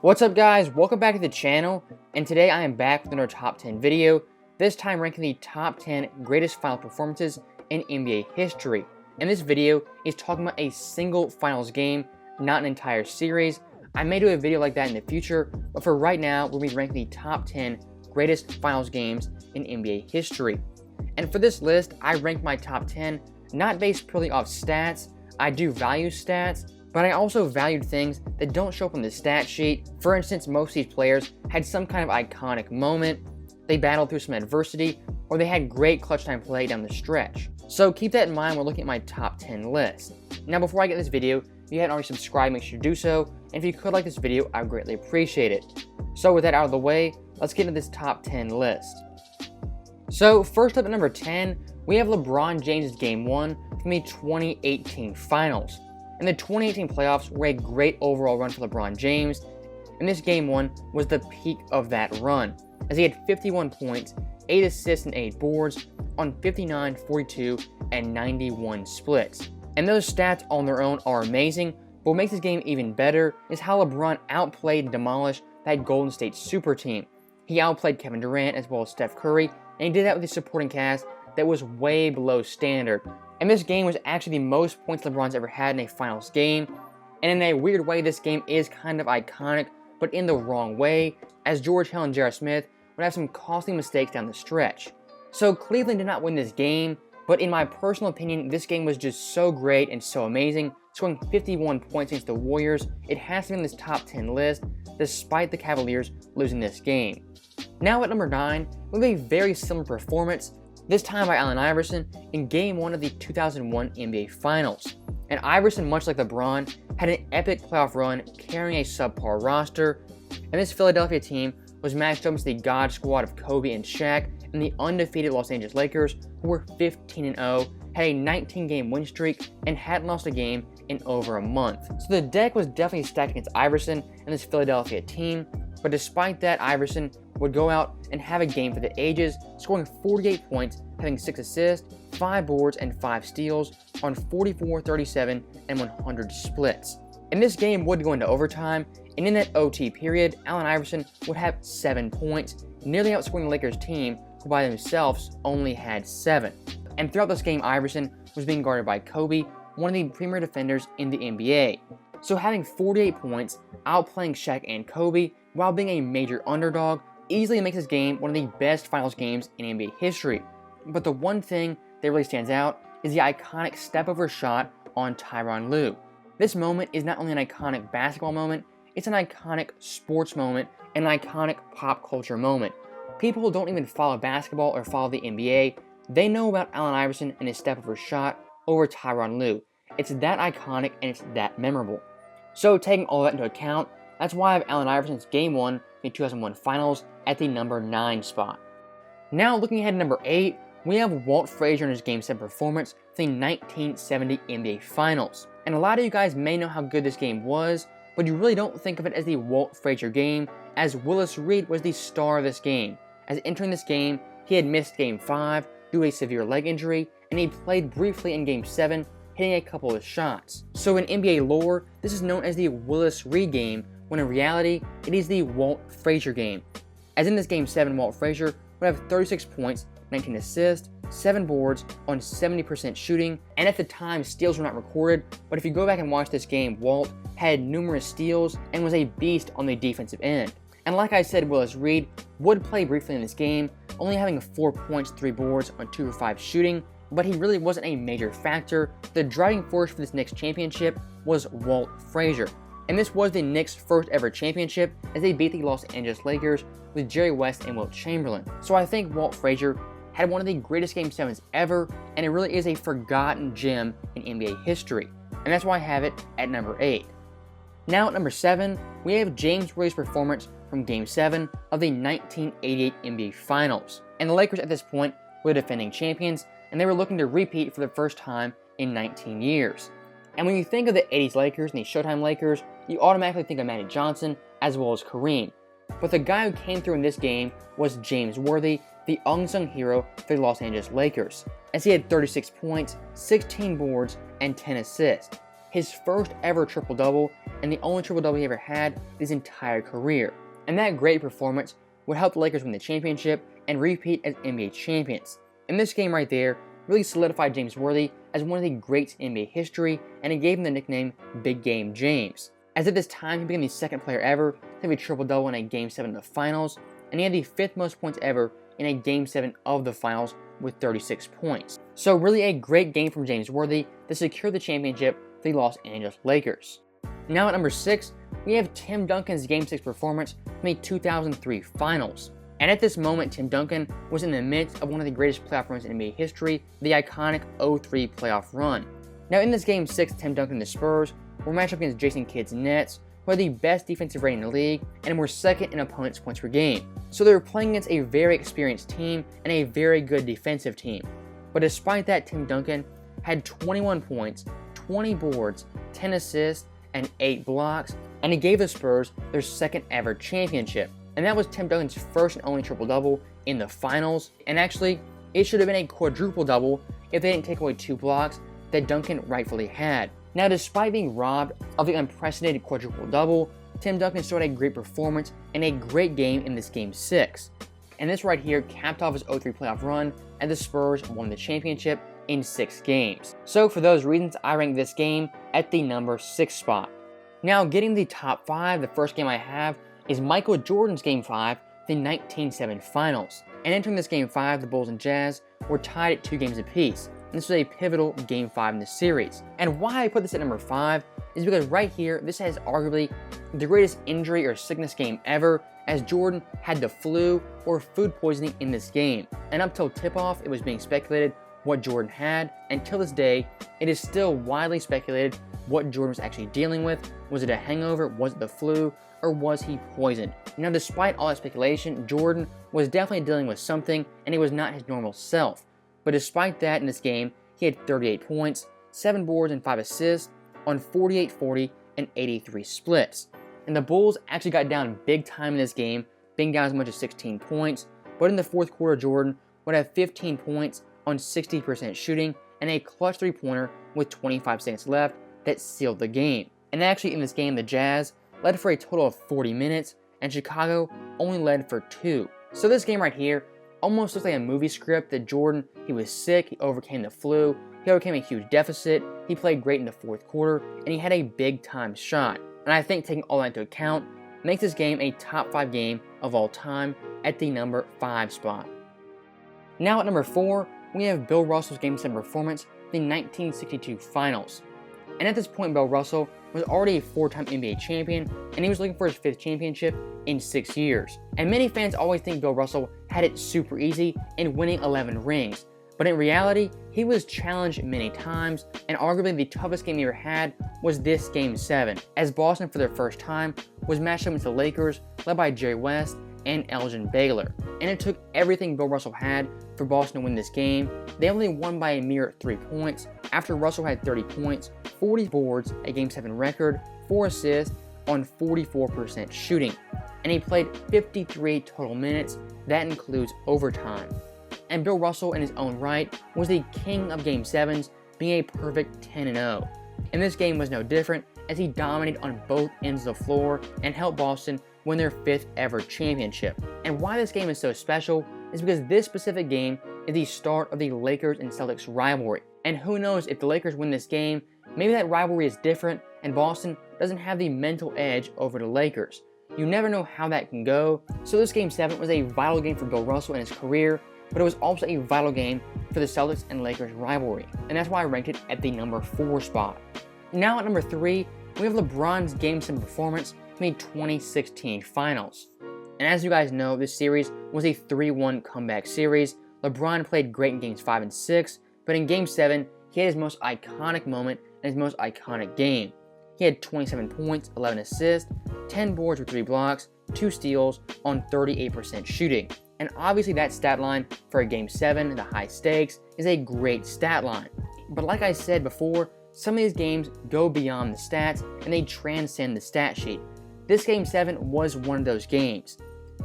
What's up guys, welcome back to the channel, and today I am back with another top 10 video, this time ranking the top 10 greatest final performances in NBA history. And this video is talking about a single finals game, not an entire series. I may do a video like that in the future, but for right now, we'll be ranking the top 10 greatest finals games in NBA history. And for this list, I ranked my top 10 not based purely off stats. I do value stats, but I also valued things that don't show up on the stat sheet. For instance, most of these players had some kind of iconic moment, they battled through some adversity, or they had great clutch time play down the stretch. So keep that in mind when looking at my top 10 list. Now before I get this video, if you hadn't already subscribed, make sure to do so, and if you could like this video, I would greatly appreciate it. So with that out of the way, let's get into this top 10 list. So first up at number 10, we have LeBron James' Game 1 from the 2018 Finals. And the 2018 playoffs were a great overall run for LeBron James, and this Game 1 was the peak of that run, as he had 51 points, 8 assists and 8 boards on 59, 42, and 91 splits. And those stats on their own are amazing, but what makes this game even better is how LeBron outplayed and demolished that Golden State super team. He outplayed Kevin Durant as well as Steph Curry, and he did that with a supporting cast that was way below standard. And this game was actually the most points LeBron's ever had in a finals game. And in a weird way, this game is kind of iconic, but in the wrong way, as George Hill and J.R. Smith would have some costly mistakes down the stretch. So Cleveland did not win this game, but in my personal opinion, this game was just so great and so amazing, scoring 51 points against the Warriors. It has to be in this top 10 list, despite the Cavaliers losing this game. Now at number 9, we have a very similar performance, this time by Allen Iverson in Game 1 of the 2001 NBA Finals. And Iverson, much like LeBron, had an epic playoff run carrying a subpar roster, and this Philadelphia team was matched up against the God Squad of Kobe and Shaq and the undefeated Los Angeles Lakers, who were 15-0, had a 19-game win streak, and hadn't lost a game in over a month. So the deck was definitely stacked against Iverson and this Philadelphia team, but despite that, Iverson would go out and have a game for the ages, scoring 48 points, having 6 assists, 5 boards, and 5 steals on 44, 37, and 100 splits. And this game would go into overtime, and in that OT period, Allen Iverson would have 7 points, nearly outscoring the Lakers team, who by themselves only had 7. And throughout this game, Iverson was being guarded by Kobe, one of the premier defenders in the NBA. So having 48 points, outplaying Shaq and Kobe, while being a major underdog, easily makes this game one of the best finals games in NBA history. But the one thing that really stands out is the iconic step-over shot on Tyronn Lue. This moment is not only an iconic basketball moment, it's an iconic sports moment and an iconic pop culture moment. People who don't even follow basketball or follow the NBA, they know about Allen Iverson and his step-over shot over Tyronn Lue. It's that iconic and it's that memorable. So taking all that into account, that's why I have Allen Iverson's Game 1 in the 2001 Finals at the number 9 spot. Now looking ahead to number 8, we have Walt Frazier in his Game 7 performance for the 1970 NBA Finals. And a lot of you guys may know how good this game was, but you really don't think of it as the Walt Frazier game, as Willis Reed was the star of this game. As entering this game, he had missed Game 5 due to a severe leg injury, and he played briefly in Game 7, hitting a couple of shots. So in NBA lore, this is known as the Willis Reed game, when in reality, it is the Walt Frazier game. As in this Game 7, Walt Frazier would have 36 points, 19 assists, 7 boards on 70% shooting, and at the time, steals were not recorded, but if you go back and watch this game, Walt had numerous steals and was a beast on the defensive end. And like I said, Willis Reed would play briefly in this game, only having 4 points, 3 boards on 2 for 5 shooting, but he really wasn't a major factor. The driving force for this Knicks championship was Walt Frazier. And this was the Knicks' first ever championship, as they beat the Los Angeles Lakers with Jerry West and Wilt Chamberlain. So I think Walt Frazier had one of the greatest Game 7s ever, and it really is a forgotten gem in NBA history. And that's why I have it at number 8. Now at number 7, we have James Worthy's performance from Game 7 of the 1988 NBA Finals. And the Lakers at this point were the defending champions, and they were looking to repeat for the first time in 19 years. And when you think of the 80s Lakers and the Showtime Lakers, you automatically think of Magic Johnson as well as Kareem. But the guy who came through in this game was James Worthy, the unsung hero for the Los Angeles Lakers, as he had 36 points, 16 boards, and 10 assists. his first ever triple-double and the only triple-double he ever had his entire career. And that great performance would help the Lakers win the championship and repeat as NBA champions. And this game right there really solidified James Worthy as one of the greats in NBA history, and it gave him the nickname Big Game James. As at this time, he became the second player ever to have a triple-double in a Game 7 of the finals, and he had the 5th most points ever in a Game 7 of the finals with 36 points. So really a great game from James Worthy to secure the championship for the Los Angeles Lakers. Now at number 6, we have Tim Duncan's Game 6 performance from the 2003 finals. And at this moment, Tim Duncan was in the midst of one of the greatest playoff runs in NBA history, the iconic 0-3 playoff run. Now in this Game 6, Tim Duncan and the Spurs were matched up against Jason Kidd's Nets, who had the best defensive rating in the league and were second in opponents' points per game. So they were playing against a very experienced team and a very good defensive team. But despite that, Tim Duncan had 21 points, 20 boards, 10 assists, and 8 blocks, and he gave the Spurs their second ever championship. And that was Tim Duncan's first and only triple-double in the finals. And actually, it should have been a quadruple-double if they didn't take away 2 blocks that Duncan rightfully had. Now, despite being robbed of the unprecedented quadruple-double, Tim Duncan still had a great performance and a great game in this Game 6. And this right here capped off his 0-3 playoff run, and the Spurs won the championship in 6 games. So for those reasons, I rank this game at the number 6 spot. Now, getting the top 5, the first game I have is Michael Jordan's Game 5, the 1997 finals. And entering this Game 5, the Bulls and Jazz were tied at 2 games apiece. And this was a pivotal Game 5 in the series. And why I put this at number 5 is because right here, this has arguably the greatest injury or sickness game ever, as Jordan had the flu or food poisoning in this game. And up till tip-off, it was being speculated what Jordan had, and till this day, it is still widely speculated what Jordan was actually dealing with. Was it a hangover? Was it the flu? Or was he poisoned? Now, despite all that speculation, Jordan was definitely dealing with something, and he was not his normal self. But despite that, in this game, he had 38 points, 7 boards, and 5 assists on 48, 40, and 83 splits. And the Bulls actually got down big time in this game, being down as much as 16 points. But in the fourth quarter, Jordan would have 15 points on 60% shooting and a clutch 3-pointer with 25 seconds left that sealed the game. And actually, in this game, the Jazz led for a total of 40 minutes, and Chicago only led for 2. So this game right here almost looks like a movie script that Jordan, he was sick, he overcame the flu, he overcame a huge deficit, he played great in the fourth quarter, and he had a big-time shot. And I think taking all that into account makes this game a top 5 game of all time at the number 5 spot. Now at number 4, we have Bill Russell's Game 7 performance in the 1962 finals. And at this point, Bill Russell was already a 4-time NBA champion, and he was looking for his 5th championship in 6 years. And many fans always think Bill Russell had it super easy in winning 11 rings. But in reality, he was challenged many times, and arguably the toughest game he ever had was this Game 7, as Boston for their first time was matched up against the Lakers, led by Jerry West and Elgin Baylor. And it took everything Bill Russell had for Boston to win this game. They only won by a mere 3 points, after Russell had 30 points, 40 boards, a Game 7 record, 4 assists on 44% shooting. And he played 53 total minutes, that includes overtime. And Bill Russell, in his own right, was the king of Game 7s, being a perfect 10-0. And this game was no different, as he dominated on both ends of the floor and helped Boston win their 5th ever championship. And why this game is so special is because this specific game is the start of the Lakers and Celtics rivalry. And who knows, if the Lakers win this game, maybe that rivalry is different and Boston doesn't have the mental edge over the Lakers. You never know how that can go. So this Game 7 was a vital game for Bill Russell in his career, but it was also a vital game for the Celtics and Lakers rivalry, and that's why I ranked it at the number 4 spot. Now at number 3, we have LeBron's Game 7 performance from the 2016 Finals. And as you guys know, this series was a 3-1 comeback series. LeBron played great in Games 5 and 6, but in Game 7, he had his most iconic moment and his most iconic game. He had 27 points, 11 assists, 10 boards with 3 blocks, 2 steals on 38% shooting. And obviously that stat line for a Game 7, the high stakes, is a great stat line. But like I said before, some of these games go beyond the stats and they transcend the stat sheet. This Game 7 was one of those games.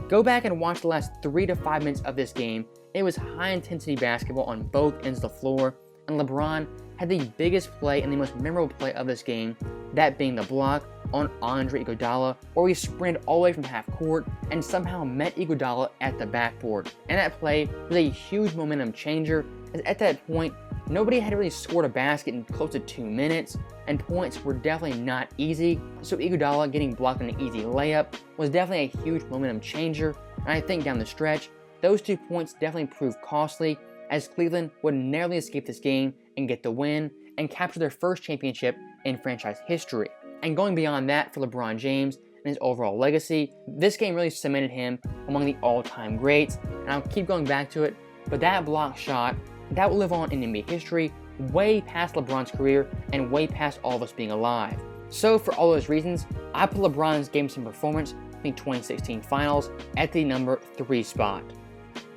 Go back and watch the last 3 to 5 minutes of this game. It was high intensity basketball on both ends of the floor, and LeBron had had the biggest play and the most memorable play of this game, that being the block on Andre Iguodala, where he sprinted all the way from half court and somehow met Iguodala at the backboard. And that play was a huge momentum changer, as at that point, nobody had really scored a basket in close to 2 minutes, and points were definitely not easy, so Iguodala getting blocked on an easy layup was definitely a huge momentum changer, and I think down the stretch, those 2 points definitely proved costly, as Cleveland would narrowly escape this game and get the win, and capture their first championship in franchise history. And going beyond that for LeBron James and his overall legacy, this game really cemented him among the all-time greats, and I'll keep going back to it, but that block shot, that will live on in NBA history way past LeBron's career and way past all of us being alive. So for all those reasons, I put LeBron's Game 7 performance in the 2016 Finals at the number 3 spot.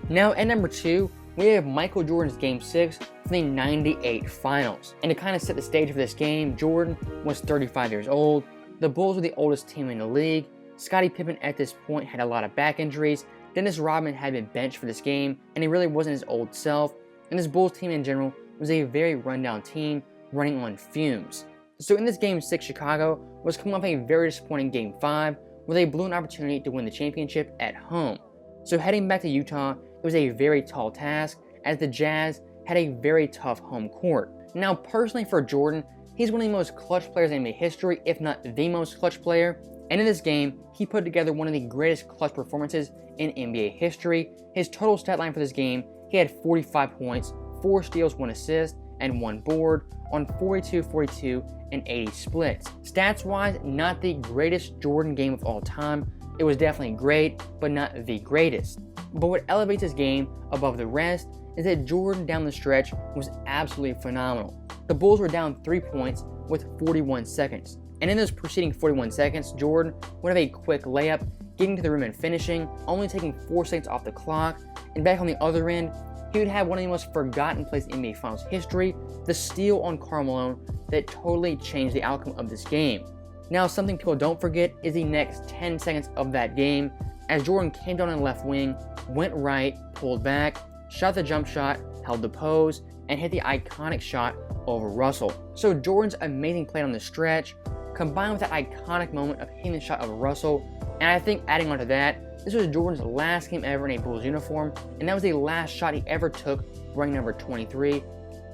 Now at number 2, we have Michael Jordan's Game 6 for the 98 Finals. And to kind of set the stage for this game, Jordan was 35 years old, the Bulls were the oldest team in the league, Scottie Pippen at this point had a lot of back injuries, Dennis Rodman had been benched for this game, and he really wasn't his old self, and this Bulls team in general was a very rundown team running on fumes. So in this Game 6, Chicago was coming off a very disappointing Game 5 where they blew an opportunity to win the championship at home. So heading back to Utah, it was a very tall task, as the Jazz had a very tough home court. Now personally for Jordan, he's one of the most clutch players in NBA history, if not the most clutch player, and in this game, he put together one of the greatest clutch performances in NBA history. His total stat line for this game, he had 45 points, 4 steals, 1 assist, and 1 board on 42, 42, and 80 splits. Stats-wise, not the greatest Jordan game of all time. It was definitely great, but not the greatest. But what elevates his game above the rest is that Jordan down the stretch was absolutely phenomenal. The Bulls were down 3 points with 41 seconds. And in those preceding 41 seconds, Jordan would have a quick layup, getting to the rim and finishing, only taking 4 seconds off the clock. And back on the other end, he would have one of the most forgotten plays in NBA Finals history, the steal on Karl Malone that totally changed the outcome of this game. Now, something people don't forget is the next 10 seconds of that game, as Jordan came down on the left wing, went right, pulled back, shot the jump shot, held the pose, and hit the iconic shot over Russell. So Jordan's amazing play on the stretch, combined with that iconic moment of hitting the shot over Russell, and I think adding on to that, this was Jordan's last game ever in a Bulls uniform, and that was the last shot he ever took wearing number 23.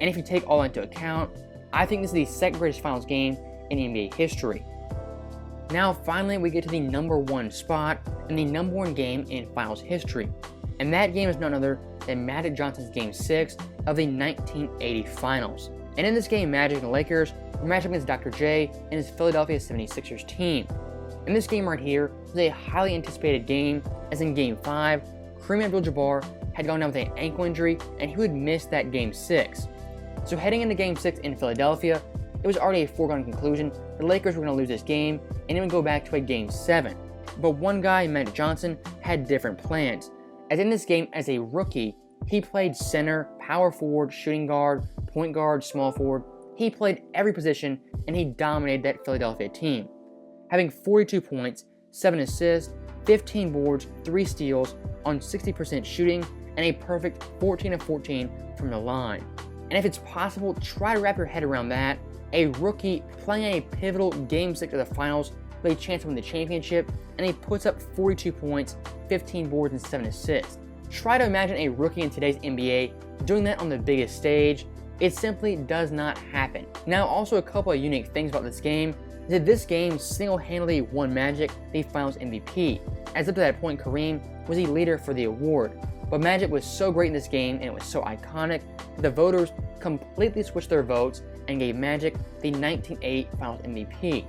And if you take all that into account, I think this is the second greatest Finals game in NBA history. Now finally we get to the number 1 spot and the number 1 game in Finals history. And that game is none other than Magic Johnson's Game 6 of the 1980 Finals. And in this game, Magic and the Lakers were matched up against Dr. J and his Philadelphia 76ers team. And this game right here was a highly anticipated game, as in Game 5, Kareem Abdul-Jabbar had gone down with an ankle injury and he would miss that Game 6. So heading into Game 6 in Philadelphia, it was already a foregone conclusion the Lakers were going to lose this game and it would go back to a Game 7. But one guy, Magic Johnson, had different plans, as in this game as a rookie, he played center, power forward, shooting guard, point guard, small forward. He played every position and he dominated that Philadelphia team, having 42 points, 7 assists, 15 boards, 3 steals on 60% shooting, and a perfect 14 of 14 from the line. And if it's possible, try to wrap your head around that. A rookie playing a pivotal Game 6 of the Finals with a chance to win the championship, and he puts up 42 points, 15 boards, and 7 assists. Try to imagine a rookie in today's NBA doing that on the biggest stage. It simply does not happen. Now, also a couple of unique things about this game is that this game single-handedly won Magic the Finals MVP, as up to that point Kareem was the leader for the award. But Magic was so great in this game and it was so iconic that the voters completely switched their votes and gave Magic the 1980 Finals MVP.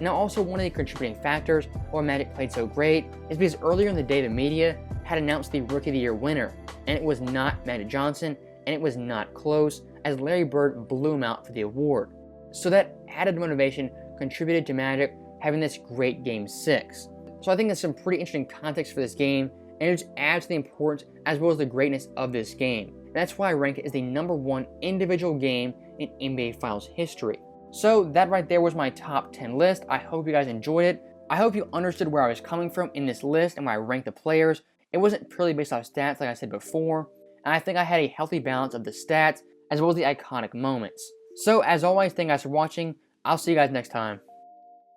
Now also one of the contributing factors why Magic played so great is because earlier in the day the media had announced the Rookie of the Year winner, and it was not Magic Johnson, and it was not close, as Larry Bird blew him out for the award. So that added motivation contributed to Magic having this great Game 6. So I think that's some pretty interesting context for this game, and it just adds to the importance as well as the greatness of this game. And that's why I rank it as the number 1 individual game in NBA Finals history. So that right there was my top 10 list. I hope you guys enjoyed it. I hope you understood where I was coming from in this list and where I ranked the players. It wasn't purely based off stats like I said before, and I think I had a healthy balance of the stats as well as the iconic moments. So as always, thank you guys for watching. I'll see you guys next time.